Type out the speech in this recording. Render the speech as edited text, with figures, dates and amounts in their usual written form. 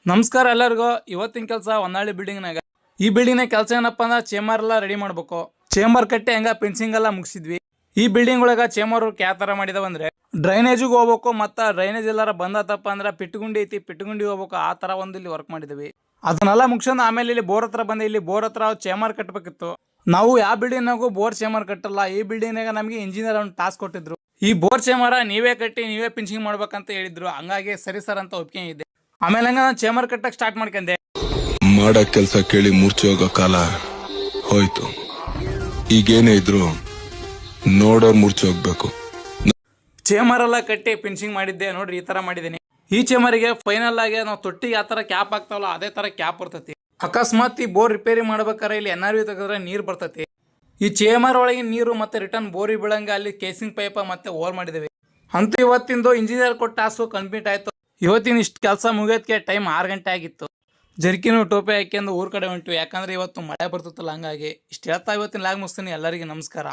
ನಮಸ್ಕಾರ ಎಲ್ಲರಿಗೂ. ಇವತ್ತಿನ ಕೆಲಸ ಹೊನ್ನಾಳಿ ಬಿಲ್ಡಿಂಗ್ನಾಗ. ಈ ಬಿಲ್ಡಿಂಗ್ನಾಗ ಕೆಲಸ ಏನಪ್ಪ ಅಂದ್ರೆ ಚೇಂಬರ್ ಎಲ್ಲ ರೆಡಿ ಮಾಡ್ಬೇಕು. ಚೇಂಬರ್ ಕಟ್ಟಿ ಹಂಗ ಫೆನ್ಸಿಂಗ್ ಎಲ್ಲ ಮುಗಿಸಿದ್ವಿ. ಈ ಬಿಲ್ಡಿಂಗ್ ಒಳಗ ಚೇಂಬರ್ ಯಾವ ತರ ಮಾಡಿದವ ಅಂದ್ರೆ ಡ್ರೈನೇಜ್ಗೆ ಹೋಗ್ಬೇಕು, ಮತ್ತ ಡ್ರೈನೇಜ್ ಎಲ್ಲಾರ ಬಂದತಪ್ಪ ಅಂದ್ರೆ ಪಿಟ್ಟುಗುಂಡಿ ಐತಿ, ಪಿಟ್ಟುಗುಂಡಿ ಹೋಗ್ಬೇಕು, ಆ ತರ ಒಂದು ಇಲ್ಲಿ ವರ್ಕ್ ಮಾಡಿದ್ವಿ. ಅದನ್ನೆಲ್ಲ ಮುಗಿಸ್ಕೊಂಡು ಆಮೇಲೆ ಇಲ್ಲಿ ಬೋರ್ ಹತ್ರ ಬಂದೆ. ಇಲ್ಲಿ ಬೋರ್ ಹತ್ರ ಚೇಂಬರ್ ಕಟ್ಟಬೇಕಿತ್ತು. ನಾವು ಯಾವ ಬಿಲ್ಡಿಂಗ್ನಾಗೂ ಬೋರ್ ಚೇಂಬರ್ ಕಟ್ಟಲ್ಲ. ಈ ಬಿಲ್ಡಿಂಗ್ನಾಗ ನಮಗೆ ಇಂಜಿನಿಯರ್ ಒಂದು ಟಾಸ್ಕ್ ಕೊಟ್ಟಿದ್ರು, ಈ ಬೋರ್ ಚೇಂಬರ್ ನೀವೇ ಕಟ್ಟಿ ನೀವೇ ಫಿನಿಶಿಂಗ್ ಮಾಡ್ಬೇಕಂತ ಹೇಳಿದ್ರು. ಹಂಗಾಗಿ ಸರಿ ಸರ್ ಅಂತ ಒಪ್ಕೊಂಡಿದ್ದೆ. ಆಮೇಲೆ ಹಂಗ ನಾನು ಚೇಂಬರ್ ಕಟ್ಟಕ್ ಸ್ಟಾರ್ಟ್ ಮಾಡ್ಕೊಂಡೆ. ಮಾಡ ಕೆಲಸ ಕೇಳಿ ಮೂರ್ಛೆ ಹೋಗೋ ಕಾಲ ಹೋಯ್ತು. ಈಗೇನೇ ಇದ್ರು ನೋಡೋರ್ ಮೂರ್ಛೆ ಹೋಗ್ಬೇಕು. ಚೇಂಬರ್ ಎಲ್ಲ ಕಟ್ಟಿ ಫಿನಿಶಿಂಗ್ ಮಾಡಿದ್ದೆ. ನೋಡ್ರಿ, ಈ ತರ ಮಾಡಿದ್ದೀನಿ. ಈ ಚೇಂಬರ್ಗೆ ಫೈನಲ್ ಆಗಿ ನಾವು ತೊಟ್ಟಿಗೆ ಯಾವ ತರ ಕ್ಯಾಪ್ ಆಗ್ತಾವಲ್ಲ ಅದೇ ತರ ಕ್ಯಾಪ್ ಬರ್ತೈತಿ. ಅಕಸ್ಮಾತ್ ಈ ಬೋರ್ ರಿಪೇರಿ ಮಾಡ್ಬೇಕಾದ್ರೆ ಇಲ್ಲಿ NRV ತೆಗೆದ್ರೆ ನೀರು ಬರ್ತೈತಿ. ಈ ಚೇಂಬರ್ ಒಳಗೆ ನೀರು ಮತ್ತೆ ರಿಟರ್ನ್ ಬೋರಿ ಬೀಳಂಗ ಅಲ್ಲಿ ಕೇಸಿಂಗ್ ಪೈಪ ಮತ್ತೆ ಹೋಲ್ ಮಾಡಿದೇವೆ. ಅಂತೂ ಇವತ್ತಿಂದು ಇಂಜಿನಿಯರ್ ಕೊಟ್ಟ ಟಾಸ್ಕ್ ಕಂಪ್ಲೀಟ್ ಆಯ್ತು. ಇವತ್ತಿನ ಇಷ್ಟು ಕೆಲಸ ಮುಗಿಯೋದಕ್ಕೆ ಟೈಮ್ 6 ಗಂಟೆ ಆಗಿತ್ತು. ಜರ್ಕಿನೂ ಟೋಪಿ ಹಾಕ್ಯಂದು ಊರ್ ಕಡೆ ಹೊಂಟಿವಿ. ಯಾಕಂದ್ರೆ ಇವತ್ತು ಮಳೆ ಬರ್ತಿತ್ತಲ್ಲ, ಹಂಗಾಗಿ ಇಷ್ಟು ಹೇಳ್ತಾ ಇವತ್ತಿನ ಲಾಗ್ ಮುಗಿಸ್ತೀನಿ. ಎಲ್ಲರಿಗೂ ನಮಸ್ಕಾರ.